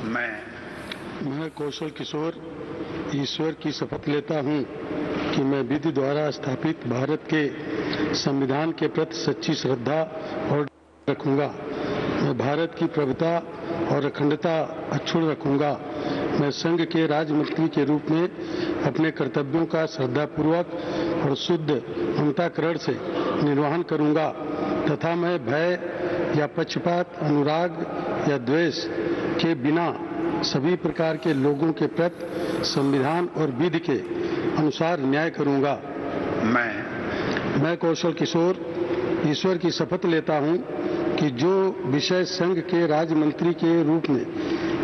मैं कौशल किशोर ईश्वर की शपथ लेता हूं कि मैं विधि द्वारा स्थापित भारत के संविधान के प्रति सच्ची श्रद्धा और रखूंगा। मैं भारत की प्रभुता और अखंडता अक्षुण्ण रखूंगा। मैं संघ के राज्य मंत्री के रूप में अपने कर्तव्यों का श्रद्धापूर्वक और शुद्ध अंतःकरण से निर्वहन करूंगा तथा मैं भय या पक्षपात, अनुराग या द्वेष के बिना सभी प्रकार के लोगों के प्रति संविधान और विधि के अनुसार न्याय करूंगा। मैं कौशल किशोर ईश्वर की शपथ लेता हूं कि जो विषय संघ के राज्य मंत्री के रूप में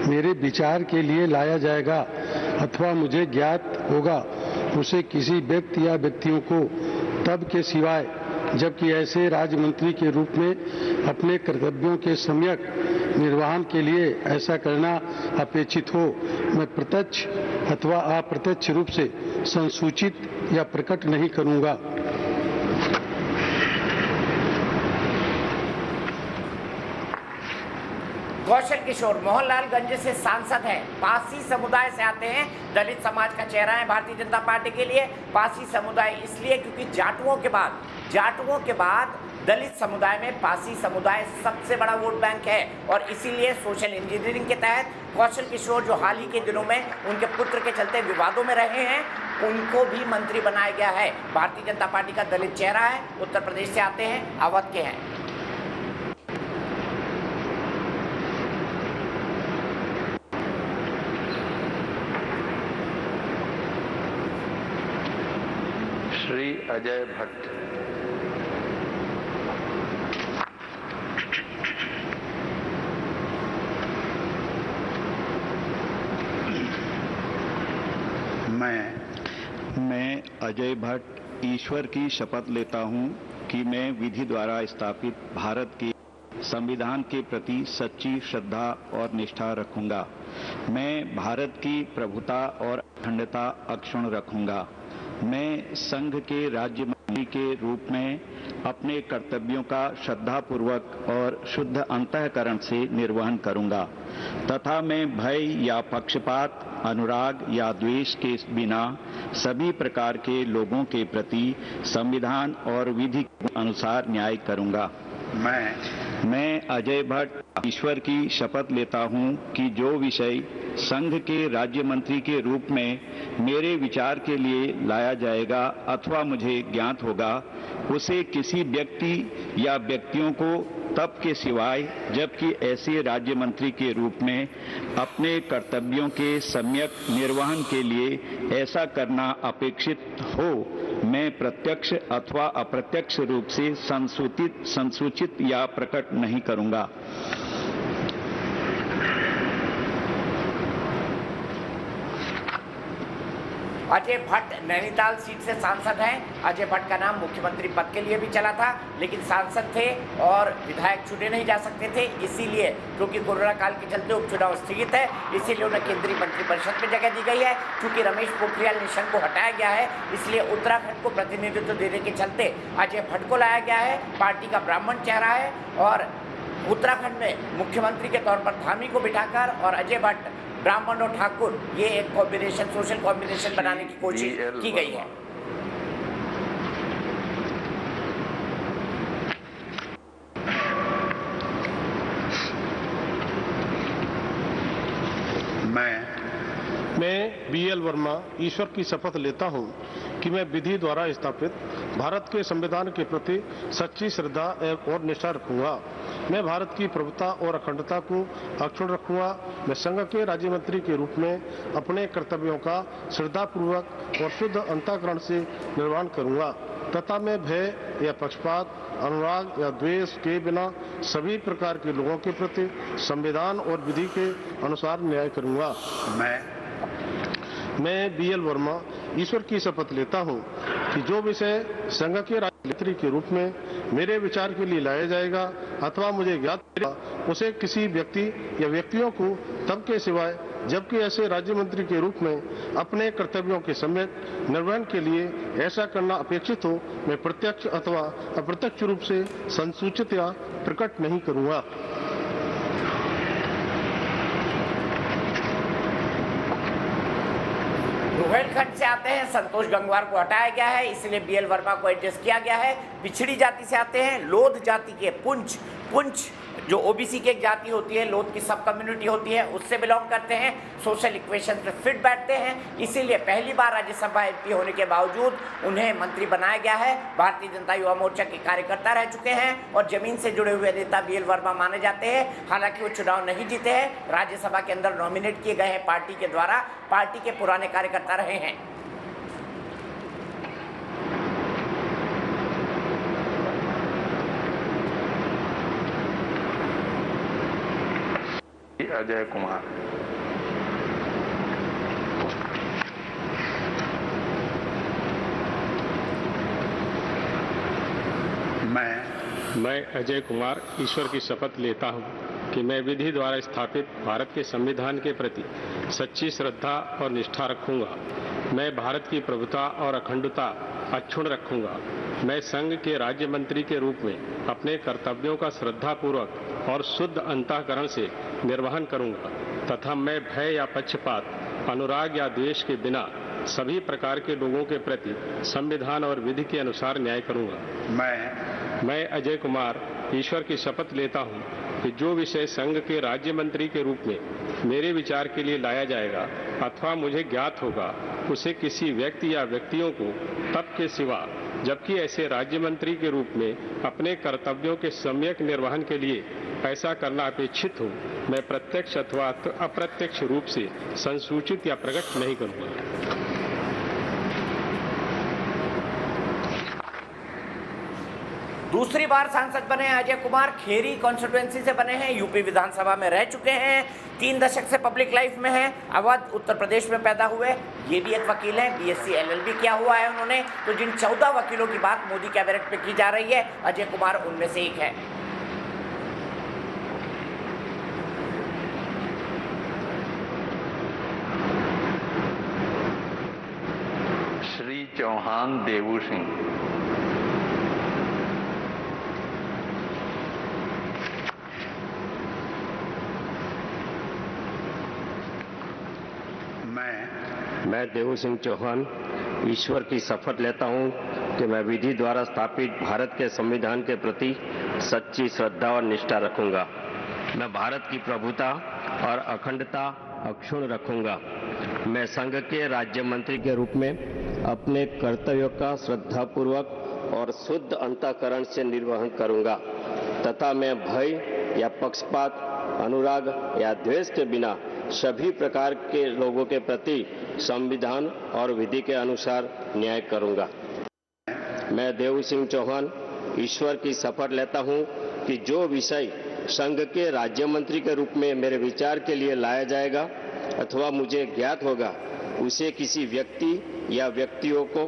मेरे विचार के लिए लाया जाएगा अथवा मुझे ज्ञात होगा, उसे किसी व्यक्ति या व्यक्तियों को तब के सिवाय जबकि ऐसे राज्य मंत्री के रूप में अपने कर्तव्यों के सम्यक निर्वहन के लिए ऐसा करना अपेक्षित हो, मैं प्रत्यक्ष अथवा अप्रत्यक्ष रूप से संसूचित या प्रकट नहीं करूंगा। कौशल किशोर मोहनलालगंज से सांसद हैं, पासी समुदाय से आते हैं, दलित समाज का चेहरा है भारतीय जनता पार्टी के लिए। पासी समुदाय इसलिए क्योंकि जाटुओं के बाद दलित समुदाय में पासी समुदाय सबसे बड़ा वोट बैंक है और इसीलिए सोशल इंजीनियरिंग के तहत कौशल किशोर जो हाल ही के दिनों में उनके पुत्र के चलते विवादों में रहे हैं, उनको भी मंत्री बनाया गया है। भारतीय जनता पार्टी का दलित चेहरा है, उत्तर प्रदेश से आते हैं, अवध के हैं। श्री अजय भट्ट। मैं अजय भट्ट ईश्वर की शपथ लेता हूं कि मैं विधि द्वारा स्थापित भारत के संविधान के प्रति सच्ची श्रद्धा और निष्ठा रखूंगा। मैं भारत की प्रभुता और अखंडता अक्षुण्ण रखूंगा। मैं संघ के राज्य मंत्री के रूप में अपने कर्तव्यों का श्रद्धापूर्वक और शुद्ध अंतःकरण से निर्वहन करूंगा तथा मैं भय या पक्षपात, अनुराग या द्वेष के बिना सभी प्रकार के लोगों के प्रति संविधान और विधि के अनुसार न्याय करूंगा। मैं अजय भट्ट ईश्वर की शपथ लेता हूं कि जो विषय संघ के राज्य मंत्री के रूप में मेरे विचार के लिए लाया जाएगा अथवा मुझे ज्ञात होगा, उसे किसी व्यक्ति या व्यक्तियों को तब के सिवाय जबकि ऐसे राज्य मंत्री के रूप में अपने कर्तव्यों के सम्यक निर्वहन के लिए ऐसा करना अपेक्षित हो, मैं प्रत्यक्ष अथवा अप्रत्यक्ष रूप से संसूचित या प्रकट नहीं करूंगा। अजय भट्ट नैनीताल सीट से सांसद हैं। अजय भट्ट का नाम मुख्यमंत्री पद के लिए भी चला था, लेकिन सांसद थे और विधायक चुने नहीं जा सकते थे, इसीलिए क्योंकि कोरोना काल के चलते उपचुनाव स्थगित है, इसीलिए उन्हें केंद्रीय मंत्रिपरिषद में जगह दी गई है। चूंकि रमेश पोखरियाल निशंक को हटाया गया है, इसलिए उत्तराखंड को प्रतिनिधित्व देने के चलते अजय भट्ट को लाया गया है। पार्टी का ब्राह्मण चेहरा है और उत्तराखंड में मुख्यमंत्री के तौर पर धामी को बिठाकर और अजय भट्ट ब्राह्मण और ठाकुर, ये एक कॉम्बिनेशन, सोशल कॉम्बिनेशन बनाने की कोशिश की गई है। मैं BL वर्मा ईश्वर की शपथ लेता हूं कि मैं विधि द्वारा स्थापित भारत के संविधान के प्रति सच्ची श्रद्धा और निष्ठा रखूंगा। मैं भारत की प्रभुता और अखंडता को अक्षुण्ण रखूंगा। मैं संघ के राज्य मंत्री के रूप में अपने कर्तव्यों का श्रद्धापूर्वक और शुद्ध अंतःकरण से निर्वहन करूंगा तथा मैं भय या पक्षपात, अनुराग या द्वेष के बिना सभी प्रकार के लोगों के प्रति संविधान और विधि के अनुसार न्याय करूंगा। मैं BL वर्मा ईश्वर की शपथ लेता हूं कि जो विषय संघ के राज्य मंत्री के रूप में मेरे विचार के लिए लाया जाएगा अथवा मुझे ज्ञात होगा, उसे किसी व्यक्ति या व्यक्तियों को तब के सिवाय जबकि ऐसे राज्य मंत्री के रूप में अपने कर्तव्यों के सम्यक निर्वहन के लिए ऐसा करना अपेक्षित हो, मैं प्रत्यक्ष अथवा अप्रत्यक्ष रूप से संसूचित या प्रकट नहीं करूंगा। रोहिलखंड से आते हैं, संतोष गंगवार को हटाया गया है, इसलिए बीएल वर्मा को एडजस्ट किया गया है। पिछड़ी जाति से आते हैं, लोध जाति के पुंछ जो ओबीसी की एक जाति होती है, लोध की सब कम्युनिटी होती है, उससे बिलोंग करते हैं, सोशल इक्वेशन पे फिट बैठते हैं, इसीलिए पहली बार राज्यसभा एमपी होने के बावजूद उन्हें मंत्री बनाया गया है। भारतीय जनता युवा मोर्चा के कार्यकर्ता रह चुके हैं और जमीन से जुड़े हुए नेता बीएल वर्मा माने जाते हैं। हालांकि वो चुनाव नहीं जीते हैं, राज्यसभा के अंदर नॉमिनेट किए गए हैं पार्टी के द्वारा, पार्टी के पुराने कार्यकर्ता रहे हैं। अजय कुमार। मैं अजय कुमार ईश्वर की शपथ लेता हूं कि मैं विधि द्वारा स्थापित भारत के संविधान के प्रति सच्ची श्रद्धा और निष्ठा रखूंगा। मैं भारत की प्रभुता और अखंडता अक्षुण्ण रखूंगा। मैं संघ के राज्य मंत्री के रूप में अपने कर्तव्यों का श्रद्धापूर्वक और शुद्ध अंतःकरण से निर्वहन करूंगा तथा मैं भय या पक्षपात, अनुराग या द्वेष के बिना सभी प्रकार के लोगों के प्रति संविधान और विधि के अनुसार न्याय करूंगा। मैं अजय कुमार ईश्वर की शपथ लेता हूं कि जो विषय संघ के राज्य मंत्री के रूप में मेरे विचार के लिए लाया जाएगा अथवा मुझे ज्ञात होगा, उसे किसी व्यक्ति या व्यक्तियों को तब के सिवा जबकि ऐसे राज्य मंत्री के रूप में अपने कर्तव्यों के सम्यक निर्वहन के लिए ऐसा करना अपेक्षित हो, मैं प्रत्यक्ष अथवा अप्रत्यक्ष रूप से संसूचित या प्रकट नहीं करूंगा। दूसरी बार सांसद बने अजय कुमार, खेरी कॉन्स्टिट्यूएंसी से बने हैं, यूपी विधानसभा में रह चुके हैं, 3 दशक से पब्लिक लाइफ में हैं, अवध उत्तर प्रदेश में पैदा हुए, ये भी एक वकील हैं, बीएससी एलएलबी किया हुआ है उन्होंने। तो जिन 14 वकीलों की बात मोदी कैबिनेट में की जा रही है, अजय कुमार उनमें से एक है। श्री चौहान देवू सिंह। मैं देवू सिंह चौहान ईश्वर की शपथ लेता हूं कि मैं विधि द्वारा स्थापित भारत के संविधान के प्रति सच्ची श्रद्धा और निष्ठा रखूंगा। मैं भारत की प्रभुता और अखंडता अक्षुण्ण रखूंगा। मैं संघ के राज्य मंत्री के रूप में अपने कर्तव्यों का श्रद्धापूर्वक और शुद्ध अंतःकरण से निर्वहन करूंगा तथा मैं भय या पक्षपात, अनुराग या द्वेष के बिना सभी प्रकार के लोगों के प्रति संविधान और विधि के अनुसार न्याय करूंगा। मैं देवू सिंह चौहान ईश्वर की शपथ लेता हूं कि जो विषय संघ के राज्य मंत्री के रूप में मेरे विचार के लिए लाया जाएगा अथवा मुझे ज्ञात होगा, उसे किसी व्यक्ति या व्यक्तियों को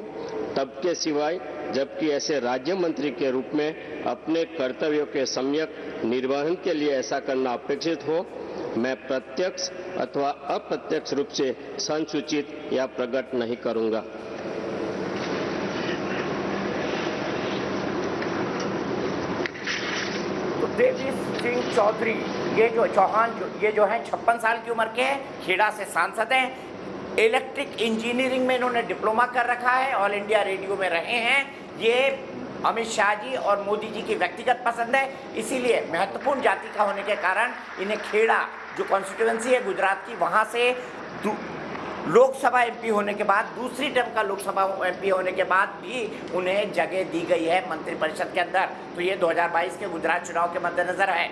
तब के सिवाय जबकि ऐसे राज्य मंत्री के रूप में अपने कर्तव्यों के सम्यक निर्वहन के लिए ऐसा करना अपेक्षित हो, मैं प्रत्यक्ष अथवा अप्रत्यक्ष रूप से संसूचित या प्रकट नहीं करूंगा। तो देवी सिंह चौधरी ये जो हैं 56 साल की उम्र के हैं, खेड़ा से सांसद हैं, इलेक्ट्रिक इंजीनियरिंग में इन्होंने डिप्लोमा कर रखा है, ऑल इंडिया रेडियो में रहे हैं। ये अमित शाह जी और मोदी जी की व्यक्तिगत पसंद है, इसीलिए महत्वपूर्ण जाति का होने के कारण इन्हें खेड़ा जो कॉन्स्टिट्यूएंसी है गुजरात की, वहाँ से लोकसभा एमपी होने के बाद, दूसरी टर्म का लोकसभा एमपी होने के बाद भी उन्हें जगह दी गई है मंत्रिपरिषद के अंदर। तो ये 2022 के गुजरात चुनाव के मद्देनजर है।